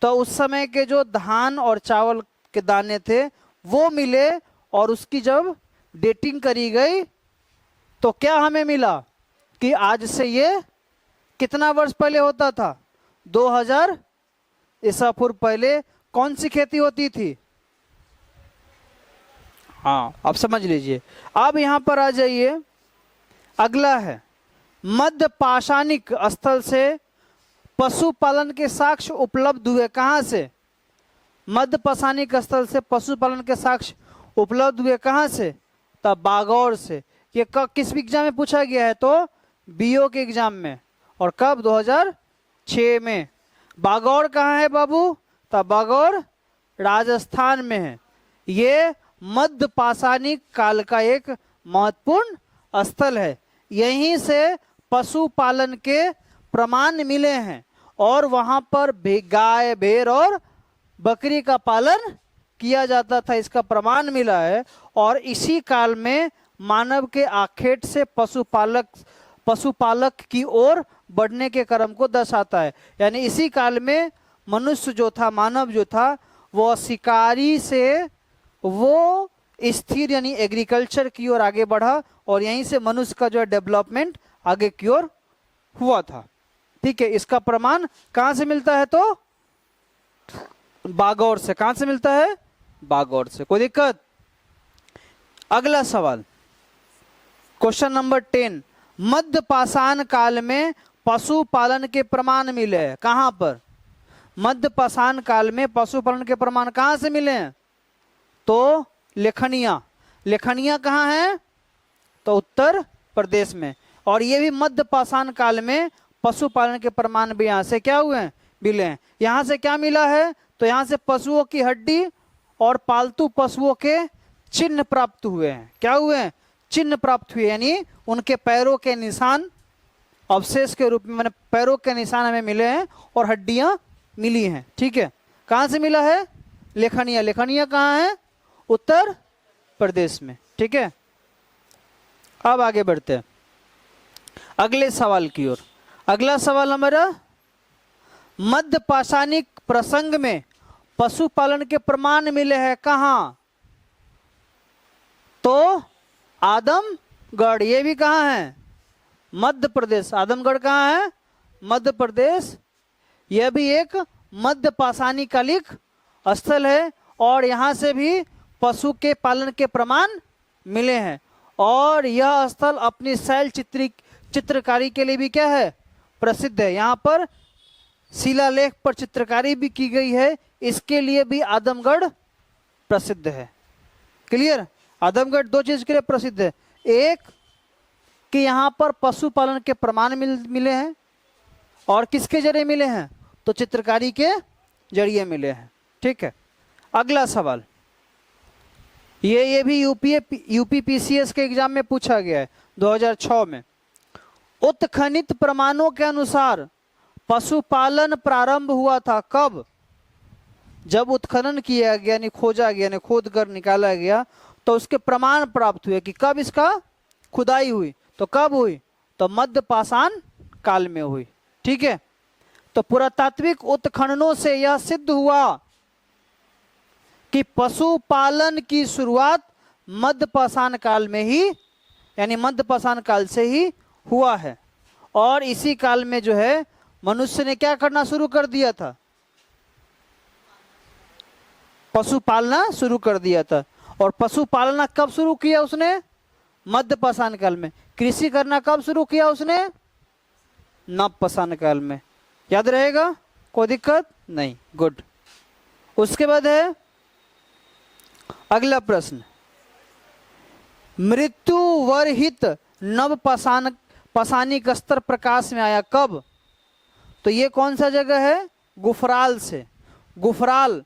तो उस समय के जो धान और चावल के दाने थे वो मिले, और उसकी जब डेटिंग करी गई तो क्या हमें मिला कि आज से ये कितना वर्ष पहले होता था? 2000 ईसा पूर्व पहले कौन सी खेती होती थी? हाँ, आप समझ लीजिए। अब यहां पर आ जाइए, अगला है मध्य पाषाणिक स्थल से पशुपालन के साक्ष्य उपलब्ध हुए। कहां से? मध्य पाषाणिक स्थल से पशुपालन के साक्ष्य उपलब्ध हुए। कहां से? तब बागौर से। ये किस एग्जाम में पूछा गया है? तो बीओ के एग्जाम में। और कब? 2006 में। बागौर कहाँ है बाबू? तब बागौर राजस्थान में है। ये मध्य पाषाणिक काल का एक महत्वपूर्ण स्थल है। यहीं से पशुपालन के प्रमाण मिले हैं, और वहां पर गाय, भेड़ और बकरी का पालन किया जाता था, इसका प्रमाण मिला है। और इसी काल में मानव के आखेट से पशुपालक की ओर बढ़ने के क्रम को दर्शाता है। यानी इसी काल में मनुष्य जो था, मानव जो था, वो शिकारी से वो स्थिर यानी एग्रीकल्चर की ओर आगे बढ़ा, और यहीं से मनुष्य का जो है डेवलपमेंट आगे की ओर हुआ था, ठीक है। इसका प्रमाण कहां से मिलता है? तो बागौर से। कहां से मिलता है? बागौर से। कोई दिक्कत? अगला सवाल, क्वेश्चन नंबर 10। मध्य पाषाण काल में पशुपालन के प्रमाण मिले हैं। कहां पर? मध्य पाषाण काल में पशुपालन के प्रमाण कहां से मिले हैं? तो लेखनिया। लेखनिया कहां है? तो उत्तर प्रदेश में। और ये भी मध्य पाषाण काल में पशुपालन के प्रमाण भी यहां से क्या हुए हैं? मिले हैं। यहां से क्या मिला है? तो यहां से पशुओं की हड्डी और पालतू पशुओं के चिन्ह प्राप्त हुए हैं। क्या हुए हैं? चिन्ह प्राप्त हुए, यानी उनके पैरों के निशान अवशेष के रूप में, मैंने पैरों के निशान हमें मिले हैं और हड्डियां मिली हैं, ठीक है। कहाँ से मिला है? लेखनिया। लेखनिया कहाँ है? उत्तर प्रदेश में। ठीक है, अब आगे बढ़ते हैं अगले सवाल की ओर। अगला सवाल हमारा, मध्य पाषाणिक प्रसंग में पशुपालन के प्रमाण मिले हैं कहाँ? तो आदमगढ़। ये भी कहाँ है? मध्य प्रदेश। आदमगढ़ कहाँ है? मध्य प्रदेश। यह भी एक मध्य पाषाणी कालिक स्थल है और यहाँ से भी पशु के पालन के प्रमाण मिले हैं। और यह स्थल अपनी शैल चित्रकारी के लिए भी क्या है? प्रसिद्ध है। यहाँ पर शिलालेख पर चित्रकारी भी की गई है, इसके लिए भी आदमगढ़ प्रसिद्ध है। क्लियर? आदमगढ़ दो चीज के लिए प्रसिद्ध है, एक कि यहाँ पर पशुपालन के प्रमाण मिले हैं, और किसके जरिए मिले हैं? तो चित्रकारी के जरिए मिले हैं। ठीक है, अगला सवाल, ये भी यूपी पीसीएस के एग्जाम में पूछा गया है 2006 में। उत्खनित प्रमाणों के अनुसार पशुपालन प्रारंभ हुआ था कब? जब उत्खनन किया गया, यानी खोजा गया, यानी खोद कर निकाला गया, तो उसके प्रमाण प्राप्त हुए कि कब इसका खुदाई हुई। तो कब हुई? तो मध्य पाषाण काल में हुई। ठीक है, तो पुरातात्विक उत्खननों से यह सिद्ध हुआ कि पशुपालन की शुरुआत मध्य पाषाण काल में ही, यानी मध्य पाषाण काल से ही हुआ है। और इसी काल में जो है मनुष्य ने क्या करना शुरू कर दिया था? पशु पालना शुरू कर दिया था। और पशु पालना कब शुरू किया उसने? मध्य पाषाण काल में। कृषि करना कब शुरू किया उसने? नव पाषाण काल में। याद रहेगा, कोई दिक्कत नहीं। गुड। उसके बाद है अगला प्रश्न, मृत्यु वर्हित नव पाषाणिक स्तर प्रकाश में आया कब? तो ये कौन सा जगह है? गुफराल से। गुफराल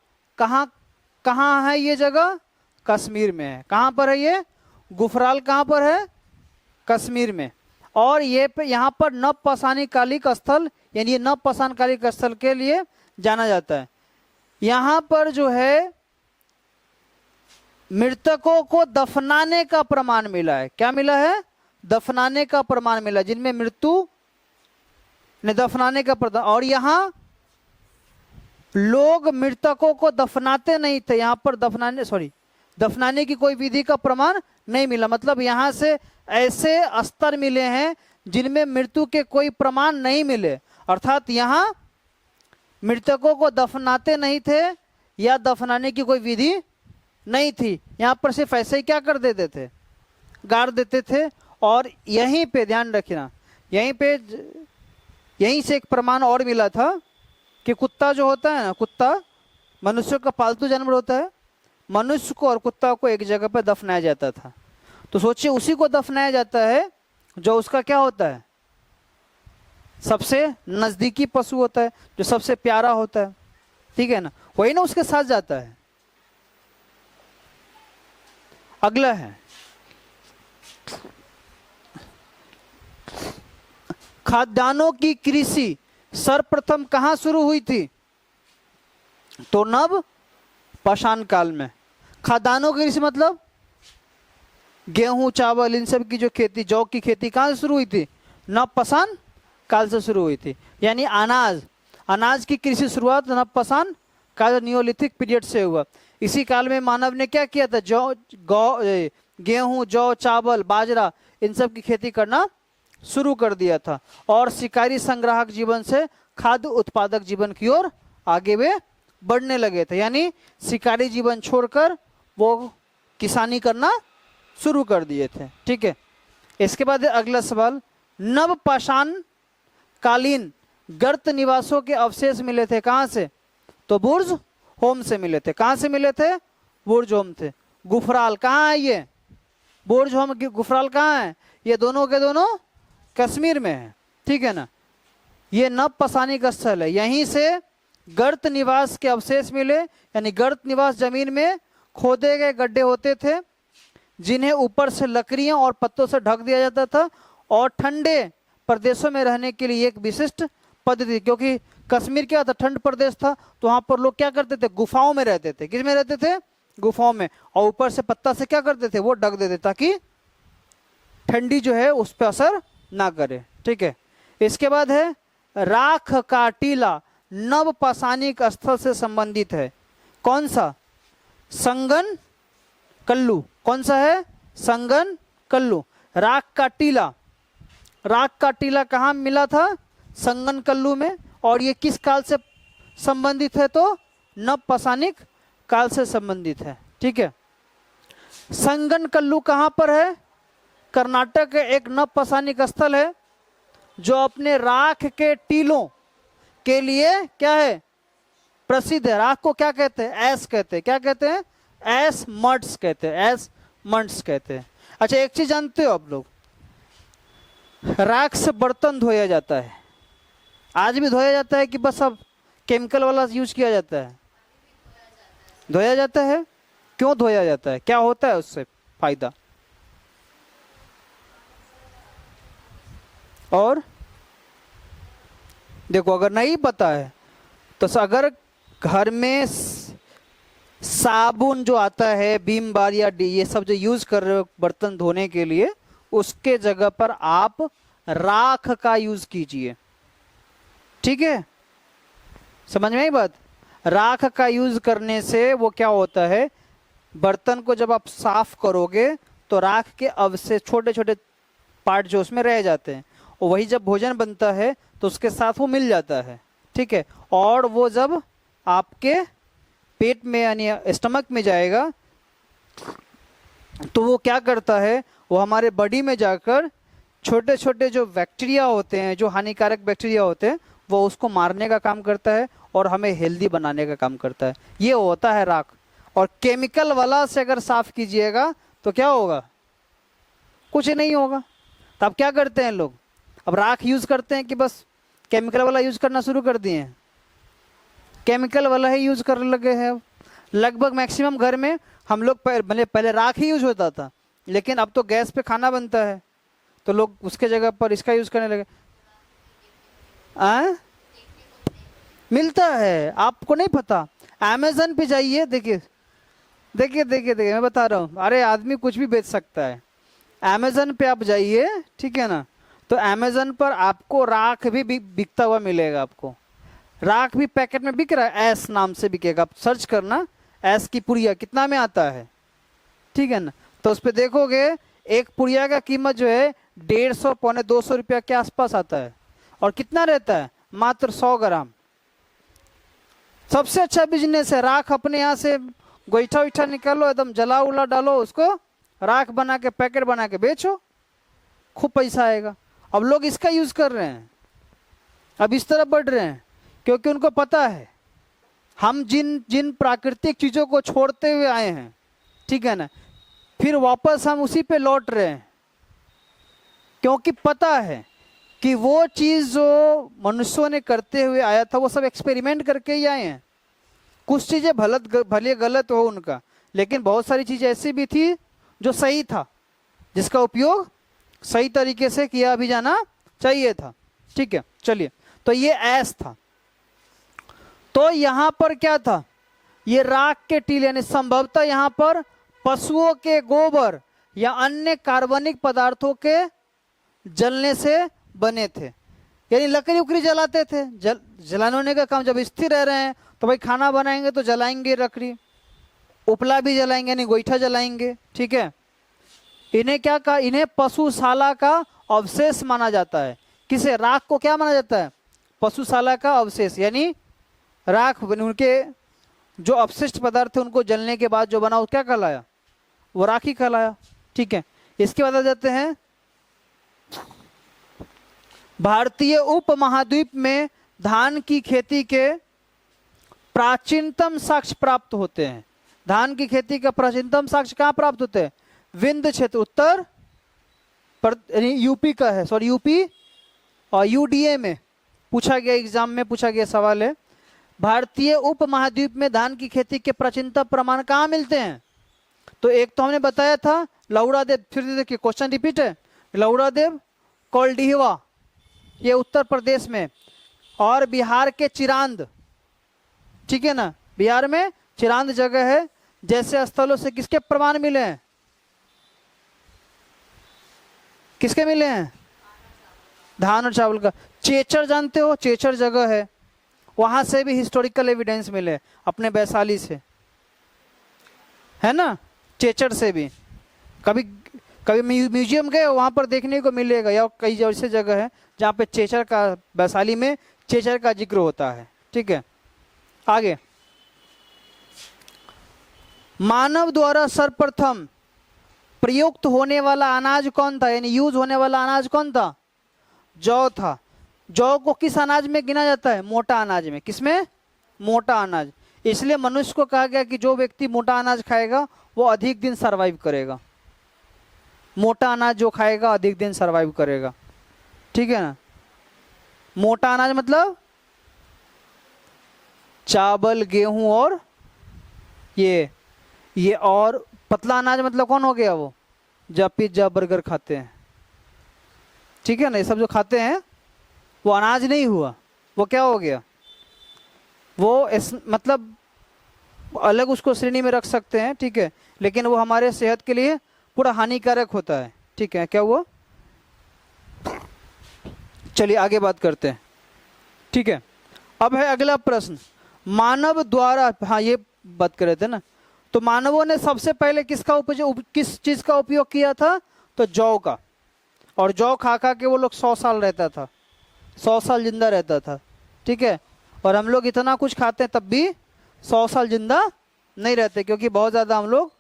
कहाँ है ये जगह? कश्मीर में है। कहाँ पर है ये? गुफराल कहाँ पर है? कश्मीर में। और ये यहाँ पर नव पाषाणिक कालिक स्थल, यानी ये नव पाषाण कालिक स्थल के लिए जाना जाता है। यहाँ पर जो है मृतकों को दफनाने का प्रमाण मिला है। क्या मिला है? दफनाने का प्रमाण मिला, जिनमें मृत्यु ने दफनाने का प्रमाण। और यहाँ लोग मृतकों को दफनाते नहीं थे, यहाँ पर दफनाने की कोई विधि का प्रमाण नहीं मिला। मतलब यहाँ से ऐसे स्तर मिले हैं जिनमें मृत्यु के कोई प्रमाण नहीं मिले, अर्थात यहाँ मृतकों को दफनाते नहीं थे या दफनाने की कोई विधि नहीं थी। यहाँ पर सिर्फ ऐसे ही क्या कर देते थे? गाड़ देते थे। और यहीं पे ध्यान रखना, यहीं से एक प्रमाण और मिला था कि कुत्ता जो होता है ना, कुत्ता मनुष्य का पालतू जानवर होता है, मनुष्य को और कुत्ता को एक जगह पर दफनाया जाता था। तो सोचिए, उसी को दफनाया जाता है जो उसका क्या होता है? सबसे नजदीकी पशु होता है, जो सबसे प्यारा होता है। ठीक है ना, वही ना उसके साथ जाता है। अगला है, खाद्यान्नों की कृषि सर्वप्रथम कहाँ शुरू हुई थी? तो नव पाषाण काल में। खाद्यान्नों की कृषि मतलब गेहूं, चावल, इन सब की जो खेती, जौ की खेती कहाँ से शुरू हुई थी? नव पाषाण काल से शुरू हुई थी। यानी अनाज की कृषि शुरुआत नव पाषाण काल, नियोलिथिक पीरियड से हुआ। इसी काल में मानव ने क्या किया था? गेहूं, जौ, चावल, बाजरा, इन सब की खेती करना शुरू कर दिया था। और शिकारी संग्राहक जीवन से खाद्य उत्पादक जीवन की ओर आगे वे बढ़ने लगे थे। यानी शिकारी जीवन छोड़कर वो किसानी करना शुरू कर दिए थे। ठीक है, इसके बाद अगला सवाल, नव पाषाण कालीन गर्त निवासों के अवशेष मिले थे कहाँ से? तो बुर्ज होम से मिले थे। कहाँ से मिले थे? बुर्ज होम थे। गुफराल कहाँ है ये? बुर्ज होम, गुफराल कहाँ है? ये दोनों के दोनों कश्मीर में है। ठीक है ना, ये नव पाषाणिक स्थल है। यहीं से गर्त निवास के अवशेष मिले, यानी गर्त निवास जमीन में खोदे गए गड्ढे होते थे जिन्हें ऊपर से लकड़ियों और पत्तों से ढक दिया जाता था, और ठंडे प्रदेशों में रहने के लिए एक विशिष्ट पद्धति, क्योंकि कश्मीर क्या था, ठंड प्रदेश था, तो वहां पर लोग क्या करते थे, गुफाओं में रहते थे। किस में रहते थे, गुफाओं में, और ऊपर से पत्ता से क्या करते थे, वो ढक देते ताकि ठंडी जो है उस पर असर ना करे। ठीक है, इसके बाद है राख का टीला नव पाषाणिक स्थल से संबंधित है। कौन सा, संगन कल्लू। कौन सा है, संगन कल्लू। राख का टीला, राख का टीला कहाँ मिला था, संगन कल्लू में। और ये किस काल से संबंधित है, तो नव पाषाणिक काल से संबंधित है। ठीक है, संगन कल्लू कहाँ पर है, कर्नाटक के एक नव पाषाणिक स्थल है जो अपने राख के टीलों के लिए क्या है, प्रसिद्ध है। राख को क्या कहते हैं, ऐस कहते हैं। क्या कहते हैं, ऐस मड्स कहते हैं, ऐस मड्स कहते हैं। अच्छा, एक चीज जानते हो आप लोग, राख से बर्तन धोया जाता है, आज भी धोया जाता है कि बस अब केमिकल वाला यूज किया जाता है, धोया जाता है। क्यों धोया जाता है, क्या होता है उससे फायदा, और देखो अगर नहीं पता है तो अगर घर में साबुन जो आता है, भीम बार या ये सब जो यूज कर रहे हो बर्तन धोने के लिए, उसके जगह पर आप राख का यूज कीजिए। ठीक है, समझ में आई बात। राख का यूज करने से वो क्या होता है, बर्तन को जब आप साफ करोगे तो राख के अवशेष, छोटे छोटे पार्ट जो उसमें रह जाते हैं, और वही जब भोजन बनता है तो उसके साथ वो मिल जाता है। ठीक है, और वो जब आपके पेट में यानी स्टमक में जाएगा तो वो क्या करता है, वो हमारे बॉडी में जाकर छोटे छोटे जो बैक्टीरिया होते हैं, जो हानिकारक बैक्टीरिया होते हैं, वो उसको मारने का काम करता है और हमें हेल्दी बनाने का काम करता है। ये होता है राख। और केमिकल वाला से अगर साफ कीजिएगा तो क्या होगा, कुछ नहीं होगा। तो अब क्या करते हैं लोग, अब राख यूज करते हैं कि बस केमिकल वाला यूज करना शुरू कर दिए हैं, केमिकल वाला ही यूज करने लगे हैं। लगभग मैक्सिमम घर में हम लोग पहले राख ही यूज होता था, लेकिन अब तो गैस पे खाना बनता है तो लोग उसके जगह पर इसका यूज करने लगे। मिलता है, आपको नहीं पता, अमेजन पे जाइए, देखिए देखिए देखिए देखिए, मैं बता रहा हूँ, अरे आदमी कुछ भी बेच सकता है। अमेजन पे आप जाइए, ठीक है ना, तो अमेजन पर आपको राख भी बिकता हुआ मिलेगा। आपको राख भी पैकेट में बिक रहा है, एस नाम से बिकेगा, आप सर्च करना एस की पुड़िया कितना में आता है, ठीक है ना, तो उस पर देखोगे एक पुड़िया का कीमत जो है 150 पौने 200 रुपया के आसपास आता है, और कितना रहता है, मात्र 100 ग्राम। सबसे अच्छा बिजनेस है। राख अपने यहाँ से गोईठा उठा निकालो, एकदम जला उला डालो, उसको राख बना के पैकेट बना के बेचो, खूब पैसा आएगा। अब लोग इसका यूज कर रहे हैं, अब इस तरफ बढ़ रहे हैं, क्योंकि उनको पता है हम जिन जिन प्राकृतिक चीजों को छोड़ते हुए आए हैं, ठीक है ना, फिर वापस हम उसी पे लौट रहे हैं, क्योंकि पता है कि वो चीज जो मनुष्यों ने करते हुए आया था वो सब एक्सपेरिमेंट करके ही आए हैं। कुछ चीजें भले गलत हो उनका, लेकिन बहुत सारी चीजें ऐसी भी थी जो सही था, जिसका उपयोग सही तरीके से किया भी जाना चाहिए था। ठीक है, चलिए, तो ये ऐस था। तो यहां पर क्या था, ये राख के टीले, यानी संभवतः यहां पर पशुओं के गोबर या अन्य कार्बनिक पदार्थों के जलने से बने थे, यानी लकड़ी उकड़ी जलाते थे। जलाने का काम, जब स्थिर रह रहे हैं तो भाई खाना बनाएंगे तो जलाएंगे लकड़ी, उपला भी जलाएंगे यानी गोईठा जलाएंगे। ठीक है, इन्हें क्या कहा, इन्हें पशुशाला का अवशेष माना जाता है। किसे, राख को क्या माना जाता है, पशुशाला का अवशेष, यानी राख उनके जो अपशिष्ट पदार्थ थे उनको जलने के बाद जो बना वो क्या कहलाया, वो राख ही कहलाया। ठीक है, इसके बाद आ जाते हैं भारतीय उपमहाद्वीप में धान की खेती के प्राचीनतम साक्ष्य प्राप्त होते हैं। धान की खेती का प्राचीनतम साक्ष्य कहाँ प्राप्त होते हैं, विंध्य क्षेत्र, उत्तर यूपी का है, सॉरी यूपी और यूडीए में पूछा गया, एग्जाम में पूछा गया सवाल है, भारतीय उपमहाद्वीप में धान की खेती के प्राचीनतम प्रमाण कहाँ मिलते हैं। तो एक तो हमने बताया था लौड़ा देव, फिर देखिए क्वेश्चन रिपीट है, लौड़ा देव, कोल्डिहवा, ये उत्तर प्रदेश में, और बिहार के चिरांद, ठीक है ना, बिहार में चिरांद जगह है, जैसे स्थलों से किसके प्रमाण मिले हैं? किसके मिले हैं? धान और चावल का। चेचर जानते हो, चेचर जगह है, वहां से भी हिस्टोरिकल एविडेंस मिले अपने वैशाली से, है ना, चेचर से भी। कभी कभी म्यूजियम गए वहां पर देखने को मिलेगा, या कई ऐसे जगह है जहाँ पे चेचर का, वैशाली में चेचर का जिक्र होता है, ठीक है। आगे, मानव द्वारा सर्वप्रथम प्रयुक्त होने वाला अनाज कौन था, यानी यूज होने वाला अनाज कौन था? जौ था। जौ को किस अनाज में गिना जाता है? मोटा अनाज में। किसमें? मोटा अनाज। इसलिए मनुष्य को कहा गया कि जो व्यक्ति मोटा अनाज खाएगा वो अधिक दिन सरवाइव करेगा। मोटा अनाज जो खाएगा अधिक दिन सरवाइव करेगा, ठीक है ना। मोटा अनाज मतलब चावल, गेहूं और ये और पतला अनाज मतलब कौन हो गया? वो जब पिज्जा बर्गर खाते हैं, ठीक है ना, ये सब जो खाते हैं वो अनाज नहीं हुआ, वो क्या हो गया? वो मतलब अलग उसको श्रेणी में रख सकते हैं, ठीक है, लेकिन वो हमारे सेहत के लिए पूरा हानिकारक होता है, ठीक है। क्या हुआ? चलिए आगे बात करते हैं, ठीक है। अब है अगला प्रश्न, मानव द्वारा, हाँ ये बात कर रहे थे ना, तो मानवों ने सबसे पहले किस चीज का उपयोग किया था? तो जौ का। और जौ खा खा के वो लोग 100 साल रहता था, 100 साल जिंदा रहता था, ठीक है। और हम लोग इतना कुछ खाते हैं तब भी 100 साल जिंदा नहीं रहते, क्योंकि बहुत ज़्यादा हम लोग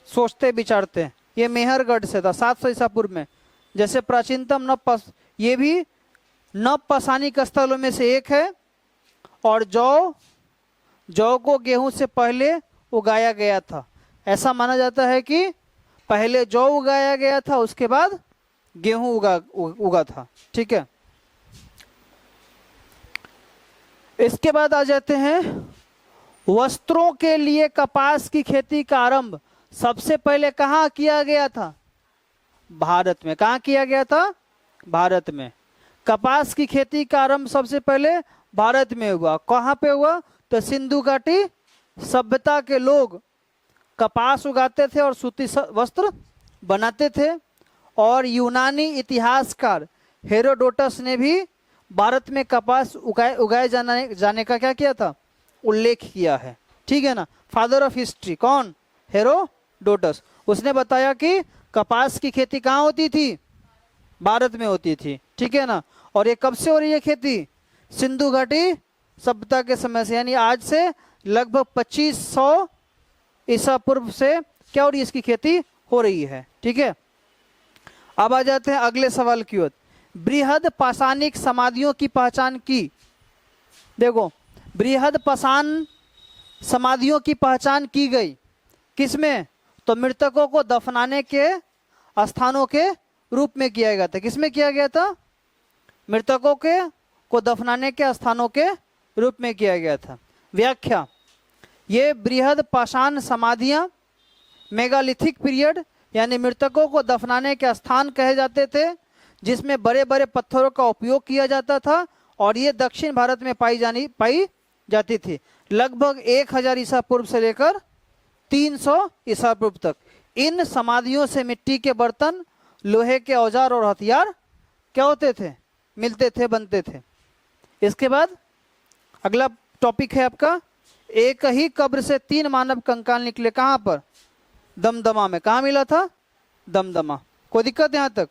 सोचते विचारते हैं। ये मेहरगढ़ से था 700 ईसा पूर्व में। जैसे प्राचीनतम ये भी नवपाषाणिक स्थलों में से एक है। और जौ को गेहूं से पहले उगाया गया था। ऐसा माना जाता है कि पहले जौ उगाया गया था, उसके बाद गेहूं उगा था, ठीक है। इसके बाद आ जाते हैं, वस्त्रों के लिए कपास की खेती का आरंभ सबसे पहले कहाँ किया गया था? भारत में। कहाँ किया गया था? भारत में। कपास की खेती का आरंभ सबसे पहले भारत में हुआ। कहाँ पे हुआ? तो सिंधु घाटी सभ्यता के लोग कपास उगाते थे और सूती वस्त्र बनाते थे। और यूनानी इतिहासकार हेरोडोटस ने भी भारत में कपास उगाए जाने का क्या किया था? उल्लेख किया है, ठीक है ना। फादर ऑफ हिस्ट्री कौन? हेरोडोटस। उसने बताया कि कपास की खेती कहाँ होती थी? भारत में होती थी, ठीक है ना। और ये कब से हो रही है खेती? सिंधु घाटी सभ्यता के समय से, यानी आज से लगभग 2500 ईसा पूर्व से क्या हो रही है? इसकी खेती हो रही है, ठीक है। अब आ जाते हैं अगले सवाल की ओर। बृहद पाषाणिक समाधियों की पहचान की। देखो, बृहद पाषाण समाधियों की पहचान की गई किसमें? तो मृतकों को दफनाने के स्थानों के रूप में किया गया था। किसमें किया गया था? मृतकों को दफनाने के स्थानों के रूप में किया गया था। व्याख्या, ये बृहद पाषाण समाधियां मेगालिथिक पीरियड यानी मृतकों को दफनाने के स्थान कहे जाते थे, जिसमें बड़े बड़े पत्थरों का उपयोग किया जाता था। और ये दक्षिण भारत में पाई जाती थी, लगभग 1000 ईसा पूर्व से लेकर 300 ईसा पूर्व तक। इन समाधियों से मिट्टी के बर्तन, लोहे के औजार और हथियार क्या होते थे? मिलते थे, बनते थे। इसके बाद अगला टॉपिक है आपका, एक ही कब्र से 3 मानव कंकाल निकले। कहाँ पर? दमदमा में। कहाँ मिला था? दमदमा। कोई दिक्कत यहाँ तक?